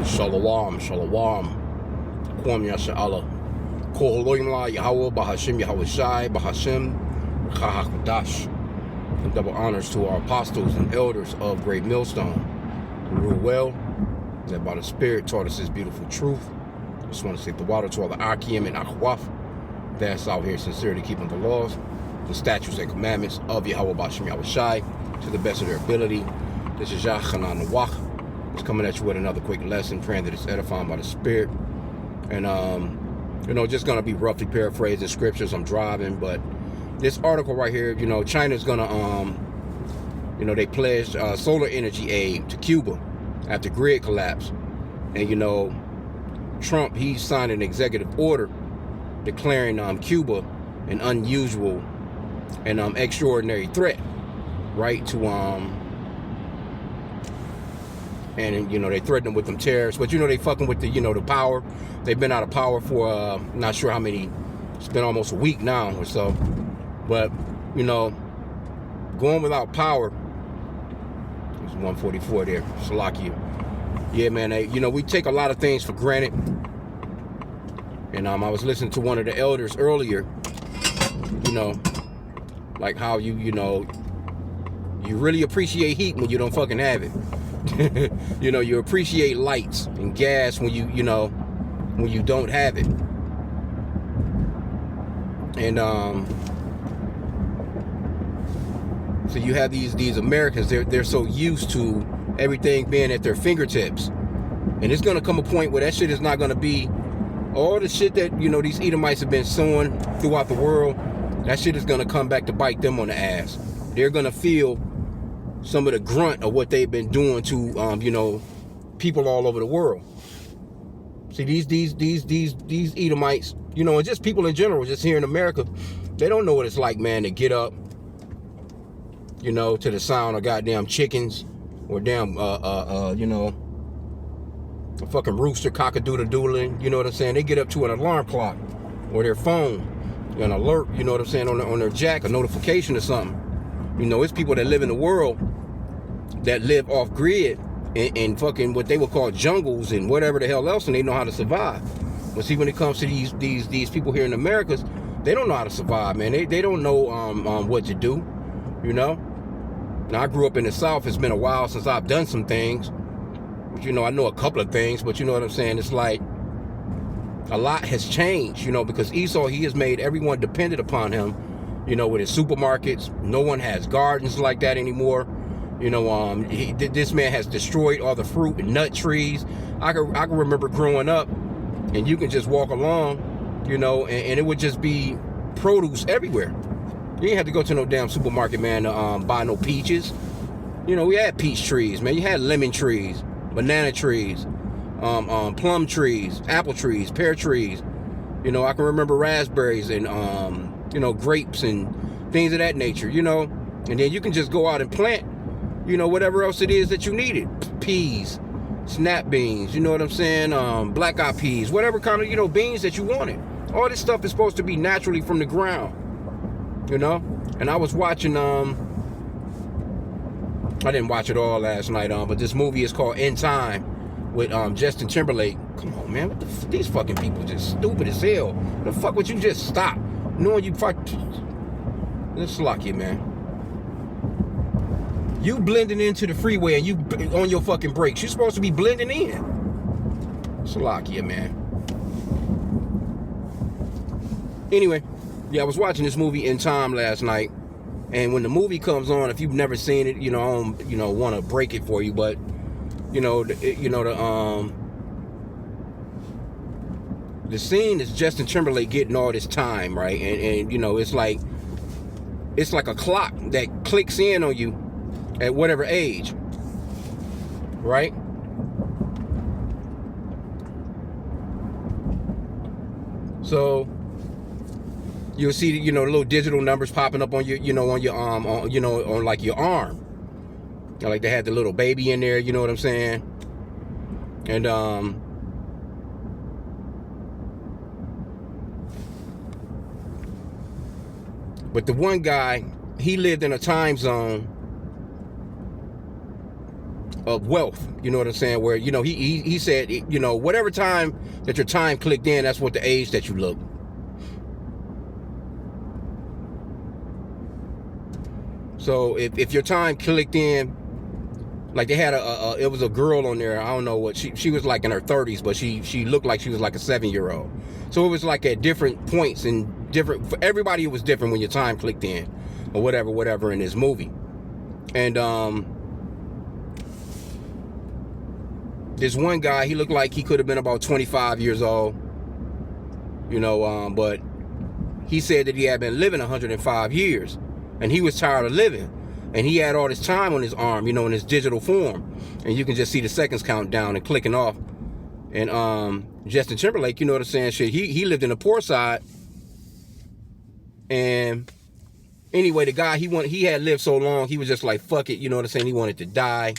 Shalom, shalom. Kwam Yasha'Allah. Koholoim La Yahweh, Bahashim Yahweh Shai, Bahashim Chahakdash. And double honors to our apostles and elders of Great Millstone, who rule well, that by the Spirit taught us His beautiful truth. I just want to take the water to all the H.I.M and H.I.M that's out here sincerely keeping the laws, the statutes and commandments of Yahweh Bahashim Yahweh Shai to the best of their ability. This is Yah Chanan Nawach. It's coming at you with another quick lesson, praying that it's edifying by the Spirit. And, just going to be roughly paraphrasing scriptures. I'm driving, but this article right here, China's going to, they pledged solar energy aid to Cuba after grid collapse. And, Trump, he signed an executive order declaring Cuba an unusual and extraordinary threat, right, to, and they threatened them with them tariffs, but they fucking with the the power. They've been out of power for not sure how many. It's been almost a week now or so. But going without power. There's 144 there, Salakia. Yeah, man. We take a lot of things for granted. And I was listening to one of the elders earlier. Like how you really appreciate heat when you don't fucking have it. You appreciate lights and gas when when you don't have it. And so you have these Americans, they're so used to everything being at their fingertips. And it's gonna come a point where that shit is not gonna be all the shit that these Edomites have been sowing throughout the world. That shit is gonna come back to bite them on the ass. They're gonna feel some of the grunt of what they've been doing to people all over the world. See, these Edomites, and just people in general, just here in America, they don't know what it's like, man, to get up, to the sound of goddamn chickens or damn a fucking rooster cock-a-doodle-doodling, you know what I'm saying? They get up to an alarm clock or their phone, an alert, you know what I'm saying, on their jack, a notification or something. It's people that live in the world that live off grid in fucking what they would call jungles and whatever the hell else, and they know how to survive. But see, when it comes to these people here in America, they don't know how to survive, man. They don't know what to do, Now, I grew up in the South. It's been a while since I've done some things. But, I know a couple of things, but you know what I'm saying? It's like a lot has changed, because Esau, he has made everyone dependent upon him, with his supermarkets. No one has gardens like that anymore. This man has destroyed all the fruit and nut trees. I can remember growing up, and you can just walk along, and it would just be produce everywhere. You didn't have to go to no damn supermarket, man, to buy no peaches. We had peach trees, man. You had lemon trees, banana trees, plum trees, apple trees, pear trees. I can remember raspberries and grapes and things of that nature. And then you can just go out and plant, whatever else it is that you needed. Peas, snap beans, you know what I'm saying? Black eyed peas, whatever kind of, beans that you wanted. All this stuff is supposed to be naturally from the ground, And I was watching, I didn't watch it all last night, but this movie is called H.I.M with Justin Timberlake. Come on, man, what the these fucking people just stupid as hell. The fuck would you just stop? Knowing you fuck. Let's lock you, man. You blending into the freeway and you on your fucking brakes. You're supposed to be blending in. Salakia, man. Anyway, yeah, I was watching this movie H.I.M last night, and when the movie comes on, if you've never seen it, I don't, want to break it for you, but the scene is Justin Timberlake getting all this time, right? And it's like a clock that clicks in on you at whatever age, right? So you'll see, the little digital numbers popping up on your, on your on like your arm. Like they had the little baby in there, you know what I'm saying? And but the one guy, he lived in a time zone of wealth. You know what I'm saying? Where, you know, he said, you know, whatever time that your time clicked in, that's what the age that you look. So if your time clicked in, like they had it was a girl on there, I don't know what, she was like in her 30s, but she looked like she was like a 7-year-old. So it was like at different points and different, for everybody it was different when your time clicked in or whatever in this movie. And this one guy, he looked like he could have been about 25 years old, you know, but he said that he had been living 105 years and he was tired of living. And he had all this time on his arm, you know, in his digital form. And you can just see the seconds count down and clicking off. And Justin Timberlake, you know what I'm saying? Shit, he lived in the poor side. And anyway, the guy, he had lived so long, he was just like, fuck it, you know what I'm saying? He wanted to die,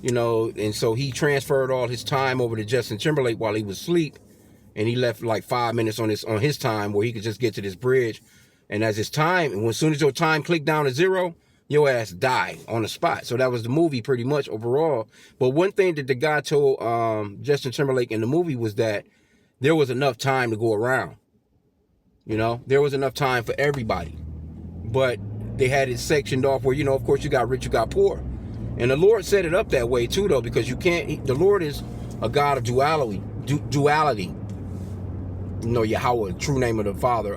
you know, and so he transferred all his time over to Justin Timberlake while he was asleep. And he left like 5 minutes on his time where he could just get to this bridge. And as his time, and as soon as your time clicked down to 0, your ass die on the spot. So that was the movie pretty much overall. But one thing that the guy told Justin Timberlake in the movie was that there was enough time to go around. You know, there was enough time for everybody. But they had it sectioned off where, you know, of course you got rich, you got poor. And the Lord set it up that way too, though, because you can't, the Lord is a God of duality. Duality. You know, Yahweh, true name of the Father,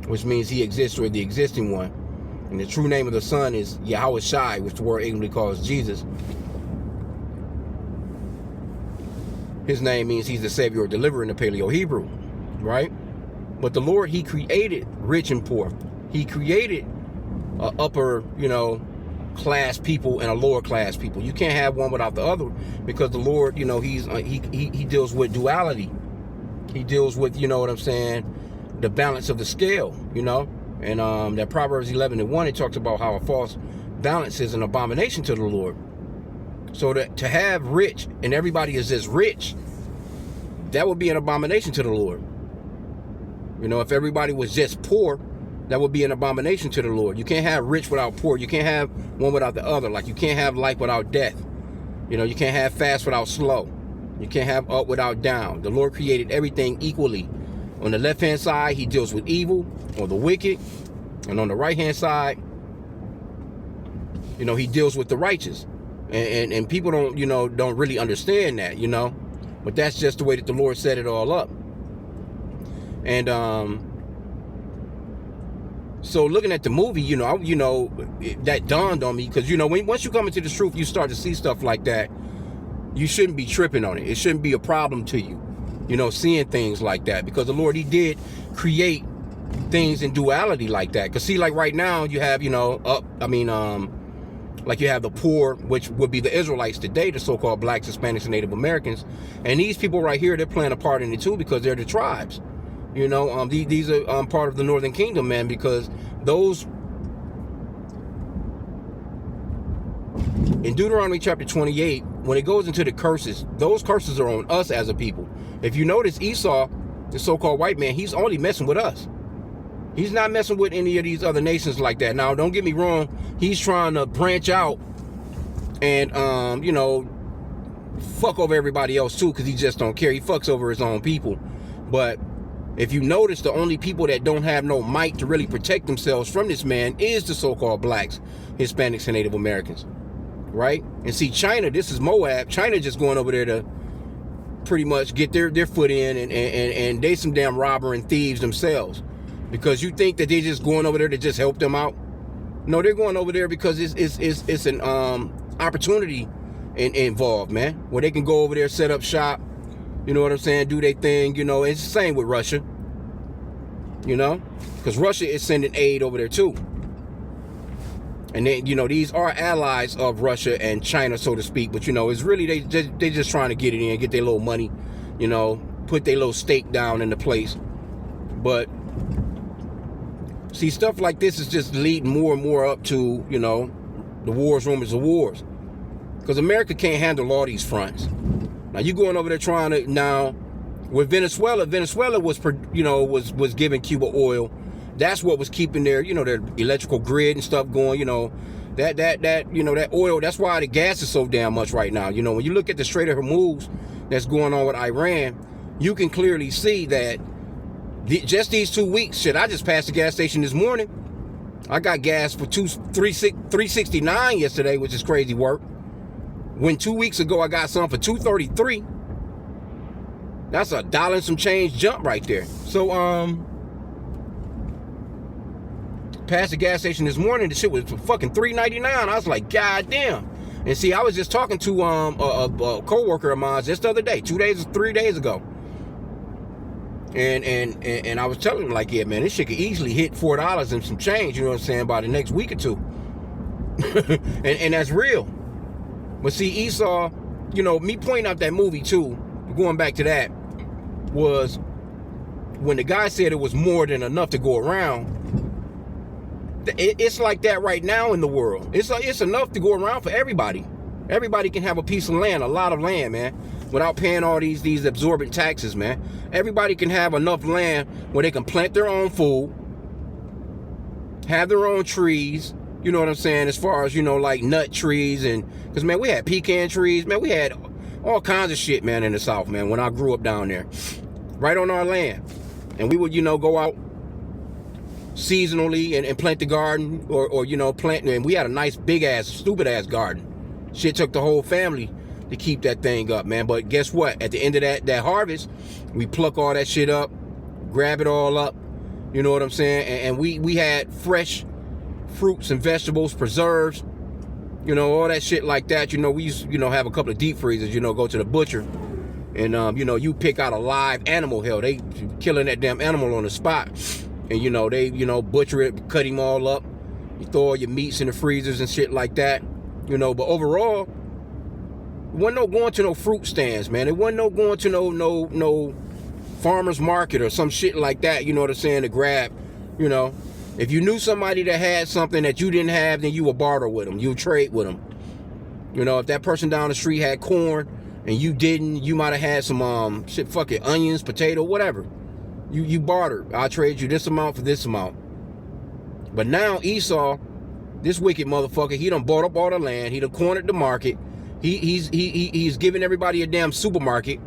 which means he exists, or the existing one. And the true name of the Son is Yahweh Shai, which the word ignorantly calls Jesus. His name means he's the Savior or Deliverer in the Paleo-Hebrew, right? But the Lord, he created rich and poor. He created upper, you know, class people and a lower class people. You can't have one without the other, because the Lord, you know, he deals with duality. He deals with, you know what I'm saying, the balance of the scale, you know. And that Proverbs 11:1, it talks about how a false balance is an abomination to the Lord. So to have rich and everybody is just rich, that would be an abomination to the Lord. You know, if everybody was just poor, that would be an abomination to the Lord. You can't have rich without poor. You can't have one without the other. Like you can't have life without death. You know, you can't have fast without slow. You can't have up without down. The Lord created everything equally. On the left-hand side, he deals with evil or the wicked. And on the right-hand side, you know, he deals with the righteous. And people don't really understand that, you know. But that's just the way that the Lord set it all up. And so looking at the movie, you know, that dawned on me, because, you know, once you come into the truth, you start to see stuff like that. You shouldn't be tripping on it. It shouldn't be a problem to you, you know, seeing things like that, because the Lord, he did create things in duality like that. Because see, like right now you have, you know, like you have the poor, which would be the Israelites today, the so-called blacks, Hispanics, and Native Americans. And these people right here, they're playing a part in it too, because they're the tribes. You know, these are part of the Northern Kingdom, man, because those, in Deuteronomy chapter 28, when it goes into the curses, those curses are on us as a people. If you notice, Esau, the so-called white man, he's only messing with us. He's not messing with any of these other nations like that. Now, don't get me wrong. He's trying to branch out and, you know, fuck over everybody else too, because he just don't care. He fucks over his own people. But if you notice, the only people that don't have no might to really protect themselves from this man is the so-called blacks, Hispanics, and Native Americans. Right? And see, China, this is Moab. China just going over there to pretty much get their foot in, and they some damn robber and thieves themselves. Because you think that they're just going over there to just help them out. No, they're going over there because it's an opportunity involved, man. Where they can go over there, set up shop, you know what I'm saying, do their thing, you know. It's the same with Russia, you know, because Russia is sending aid over there too. And then, you know, these are allies of Russia and China, so to speak. But, you know, it's really, they just trying to get it in, get their little money, you know, put their little stake down in the place. But see, stuff like this is just leading more and more up to, you know, the wars, rumors of wars. Because America can't handle all these fronts. Now, you going over there trying to, now, with Venezuela was, you know, was giving Cuba oil. That's what was keeping their, you know, their electrical grid and stuff going, you know. That you know, that oil, that's why the gas is so damn much right now. You know, when you look at the Strait of Hormuz that's going on with Iran, you can clearly see that just these 2 weeks, shit, I just passed the gas station this morning. I got gas for $3.69 yesterday, which is crazy work. When 2 weeks ago I got some for $2.33. That's $1 and some change jump right there. So passed the gas station this morning, the shit was for fucking $3.99. I was like, God damn. And see, I was just talking to a co-worker of mine just the other day, 3 days ago. And I was telling him, like, yeah, man, this shit could easily hit $4 and some change, you know what I'm saying, by the next week or two. and that's real. But see, Esau, you know, me pointing out that movie too, going back to that, was when the guy said it was more than enough to go around. It's like that right now in the world. It's enough to go around for everybody. Everybody can have a piece of land, a lot of land, man, without paying all these absorbent taxes, man. Everybody can have enough land where they can plant their own food, have their own trees, you know what I'm saying, as far as, you know, like nut trees, and because, man, we had pecan trees, man, we had all kinds of shit, man, in the South, man, when I grew up down there, right on our land. And we would, you know, go out seasonally and plant the garden, or you know, plant, and we had a nice big ass stupid ass garden. Shit took the whole family to keep that thing up, man. But guess what, at the end of that harvest, we pluck all that shit up, grab it all up, you know what I'm saying, and we had fresh fruits and vegetables, preserves, you know, all that shit like that. You know, we used to, you know, have a couple of deep freezers, you know, go to the butcher, and you know, you pick out a live animal. Hell, they killing that damn animal on the spot. And, you know, they, you know, butcher it, cut him all up. You throw all your meats in the freezers and shit like that. You know, but overall, it wasn't no going to no fruit stands, man. It wasn't no going to no farmer's market or some shit like that, you know what I'm saying, to grab, you know. If you knew somebody that had something that you didn't have, then you would barter with them. You would trade with them. You know, if that person down the street had corn and you didn't, you might have had some, shit, fucking onions, potato, whatever. You barter. I'll trade you this amount for this amount. But now Esau, this wicked motherfucker, he done bought up all the land. He done cornered the market. He's giving everybody a damn supermarket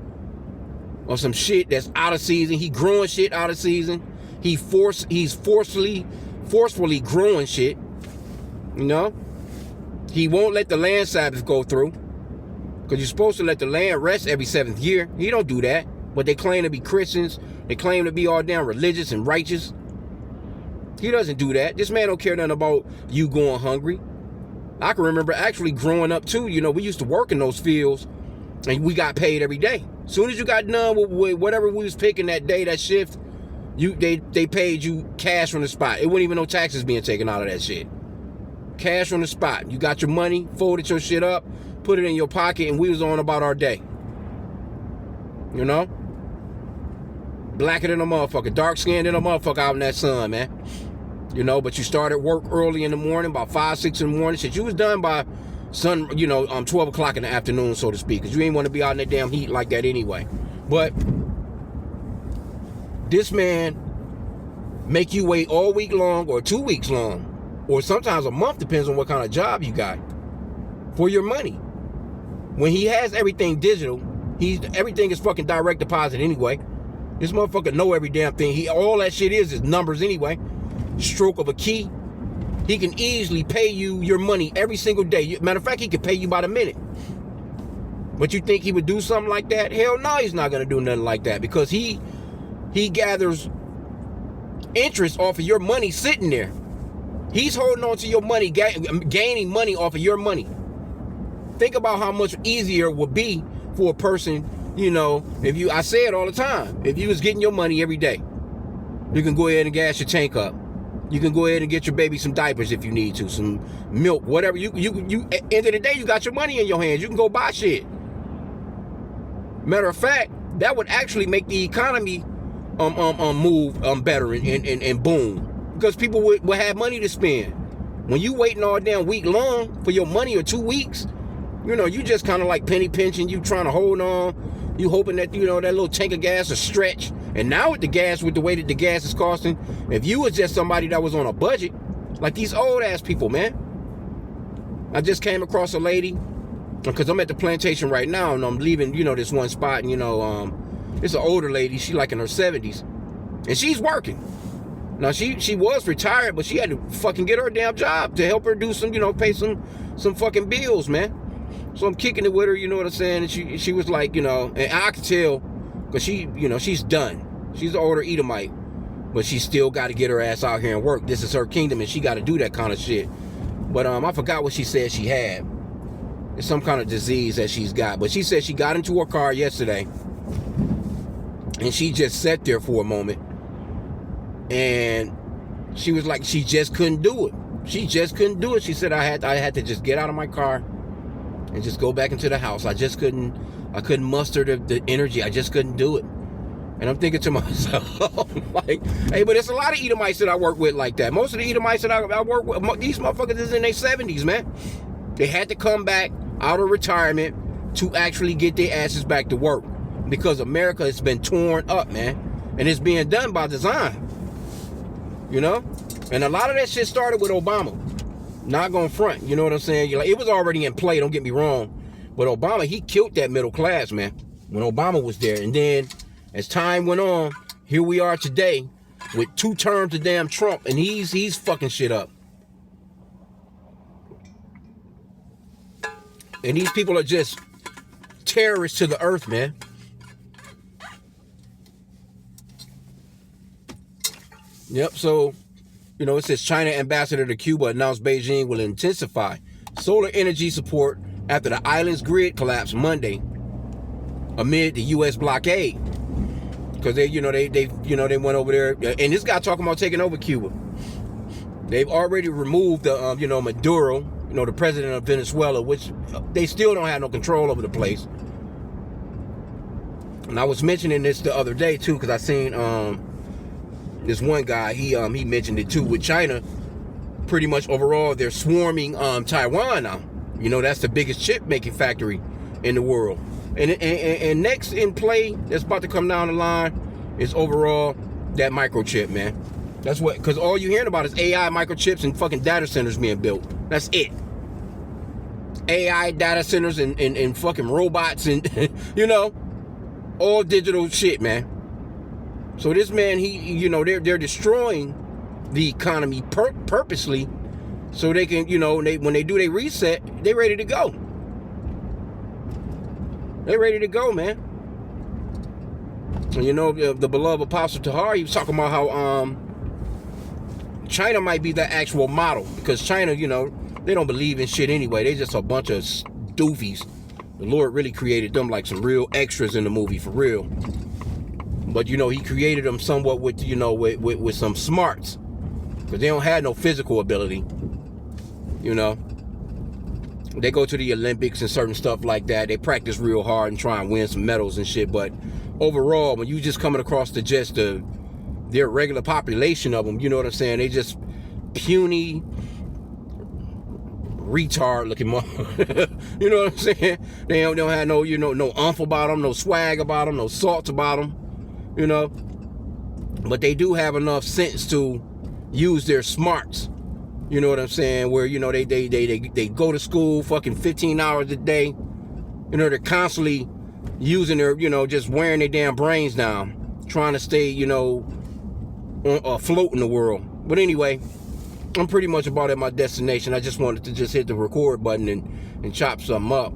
of some shit that's out of season. He growing shit out of season. He's forcefully growing shit. You know? He won't let the land Sabbath go through, because you're supposed to let the land rest every 7th year. He don't do that. But they claim to be Christians. They claim to be all damn religious and righteous. He doesn't do that. This man don't care nothing about you going hungry. I can remember actually growing up too. You know, we used to work in those fields and we got paid every day. As soon as you got done with whatever we was picking that day, that shift, they paid you cash from the spot. It wasn't even no taxes being taken out of that shit. Cash from the spot. You got your money, folded your shit up, put it in your pocket, and we was on about our day. You know? Blacker than a motherfucker, dark skinned than a motherfucker out in that sun, man. You know, but you started work early in the morning, about 5, 6 in the morning. Shit, you was done by 12 o'clock in the afternoon, so to speak, because you ain't want to be out in that damn heat like that anyway. But this man make you wait all week long, or 2 weeks long, or sometimes a month, depends on what kind of job you got, for your money. When he has everything digital, everything is fucking direct deposit anyway. This motherfucker know every damn thing. All that shit is numbers anyway. Stroke of a key. He can easily pay you your money every single day. Matter of fact, he can pay you by the minute. But you think he would do something like that? Hell no, he's not going to do nothing like that, because he gathers interest off of your money sitting there. He's holding on to your money, gaining money off of your money. Think about how much easier it would be for a person, you know, I say it all the time, if you was getting your money every day, you can go ahead and gas your tank up. You can go ahead and get your baby some diapers if you need to, some milk, whatever. You end of the day, you got your money in your hands. You can go buy shit. Matter of fact, that would actually make the economy move better and boom, because people would have money to spend. When you waiting all damn week long for your money, or 2 weeks, you know, you just kind of like penny pinching. You trying to hold on. You hoping that, you know, that little tank of gas will stretch. And now with the way that the gas is costing, if you was just somebody that was on a budget, like these old ass people, man, I just came across a lady, because I'm at the plantation right now, and I'm leaving, this one spot, and, it's an older lady. She like in her 70s, and she's working. Now, she was retired, but she had to fucking get her a damn job to help her do some, pay some fucking bills, man. So I'm kicking it with her, you know what I'm saying? And she was like, and I could tell, because she's done. She's an older Edomite, but she still got to get her ass out here and work. This is her kingdom, and she got to do that kind of shit. But I forgot what she said she had. It's some kind of disease that she's got. But she said she got into her car yesterday, and she just sat there for a moment. And she was like, she just couldn't do it. She just couldn't do it. She said, I had to just get out of my car and just go back into the house. I couldn't muster the energy. I just couldn't do it. And I'm thinking to myself, like, hey, but it's a lot of Edomites that I work with like that. Most of the Edomites that I work with, these motherfuckers is in their 70s, man. They had to come back out of retirement to actually get their asses back to work, because America has been torn up, man. And it's being done by design. And a lot of that shit started with Obama. Not gonna front, you know what I'm saying? It was already in play, don't get me wrong. But Obama, he killed that middle class, man, when Obama was there. And then, as time went on, here we are today with 2 terms of damn Trump, and he's fucking shit up. And these people are just terrorists to the earth, man. Yep, so, it says China ambassador to Cuba announced Beijing will intensify solar energy support after the island's grid collapsed Monday amid the U.S. blockade. Because they went over there, and this guy talking about taking over Cuba. They've already removed the, Maduro, the president of Venezuela, which they still don't have no control over the place. And I was mentioning this the other day too, because I seen this one guy, he mentioned it too, with China. Pretty much overall, they're swarming Taiwan now. That's the biggest chip making factory in the world. And next in play, that's about to come down the line, is overall that microchip, man. That's what, because all you're hearing about is AI microchips and fucking data centers being built. That's it. AI data centers and fucking robots and, all digital shit, man. So this man, they're destroying the economy purposely, so they can, when they do their reset, they ready to go. They ready to go, man. And the beloved Apostle Tahar, he was talking about how China might be the actual model, because China, they don't believe in shit anyway. They just a bunch of doofies. The Lord really created them like some real extras in the movie, for real. But he created them somewhat with with some smarts, because they don't have no physical ability. They go to the Olympics and certain stuff like that. They practice real hard and try and win some medals and shit. But overall, when you just coming across their regular population of them, you know what I'm saying? They just puny, retard looking motherfucker. You know what I'm saying? They don't have no, no umph about them, no swag about them, no salts about them. But they do have enough sense to use their smarts. You know what I'm saying? Where, they go to school fucking 15 hours a day. They're constantly using their, just wearing their damn brains down, trying to stay, afloat in the world. But anyway, I'm pretty much about at my destination. I just wanted to just hit the record button and chop something up.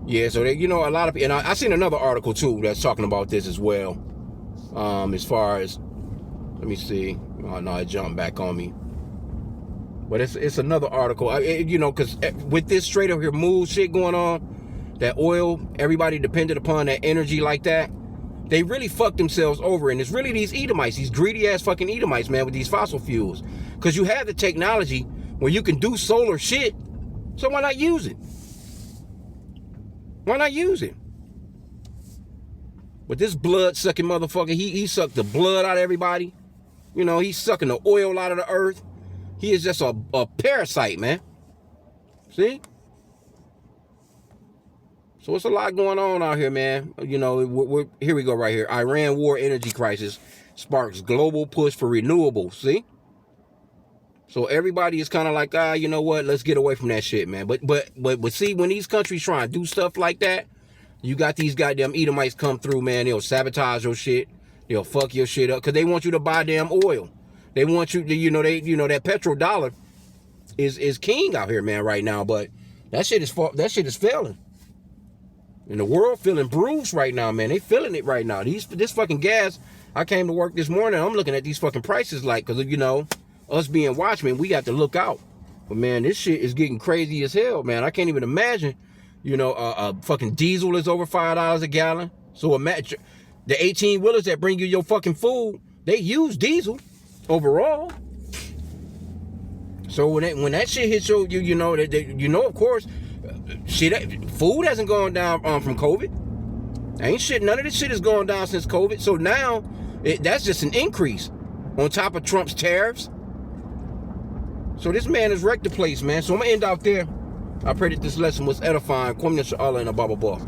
Yeah, so they, a lot of, and I seen another article too that's talking about this as well. As far as, let me see. Oh no, it jumped back on me. But it's another article. Because with this Strait of Hormuz shit going on, that oil, everybody depended upon that energy like that. They really fucked themselves over, and it's really these Edomites, these greedy ass fucking Edomites, man, with these fossil fuels. Because you have the technology where you can do solar shit, so why not use it? Why not use it? But this blood-sucking motherfucker, he sucked the blood out of everybody. He's sucking the oil out of the earth. He is just a parasite, man. See? So it's a lot going on out here, man. Here we go right here. Iran war energy crisis sparks global push for renewables. See? So everybody is kind of like, you know what? Let's get away from that shit, man. But see, when these countries try and do stuff like that, you got these goddamn Edomites come through, man. They'll sabotage your shit. They'll fuck your shit up because they want you to buy damn oil. They want you to, that petrodollar is king out here, man, right now. But that shit is failing. And the world feeling bruised right now, man. They feeling it right now. This fucking gas. I came to work this morning. I'm looking at these fucking prices, like, because us being watchmen, we got to look out. But man, this shit is getting crazy as hell, man. I can't even imagine. Fucking diesel is over $5 a gallon. So imagine the 18-wheelers that bring you your fucking food, they use diesel overall. So when that shit hits you, of course, food hasn't gone down from COVID. Ain't shit. None of this shit has gone down since COVID. So now that's just an increase on top of Trump's tariffs. So this man has wrecked the place, man. So I'm gonna end out there. I pray that this lesson was edifying. Kwame Allah and a Baba Bar.